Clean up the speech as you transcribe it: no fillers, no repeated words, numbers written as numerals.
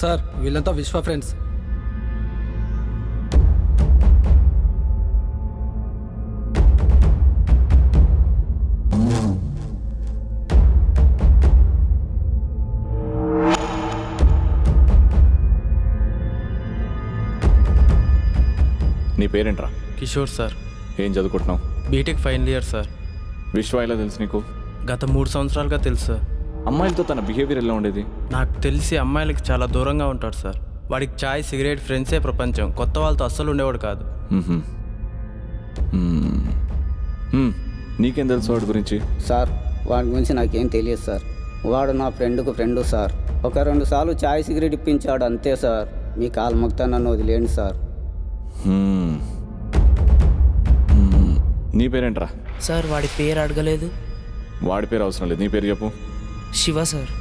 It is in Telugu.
సార్ వీళ్ళంతా విశ్వ ఫ్రెండ్స్. నీ పేరేంట్రా? కిషోర్ సార్. ఏం చదువుకుంటున్నావు? B Tech final year sir. Vishwa ఎలా తెలుసు నీకు? గత 3 సంవత్సరాలుగా తెలుసు సార్. అమ్మాయిలతో తన బిహేవియర్ ఎలా ఉండేది? నాకు తెలిసి అమ్మాయిలకి చాలా దూరంగా ఉంటాడు సార్. వాడికి చాయ్ సిగరెట్ ఫ్రెండ్సే ప్రపంచం. కొత్త వాళ్ళతో అస్సలు ఉండేవాడు కాదు. నీకేం తెలుసు వాడి గురించి? సార్ వాడి గురించి నాకేం తెలియదు సార్. వాడు నా ఫ్రెండ్కు ఫ్రెండు సార్. 1-2 సార్లు చాయ్ సిగరెట్ ఇప్పించాడు అంతే సార్. మీ కాలు మొక్తా నన్ను వదిలేండి సార్. నీ పేరేంట్రా? సార్ వాడి పేరు అడగలేదు. వాడి పేరు అవసరం లేదు, నీ పేరు చెప్పు. శివ సార్.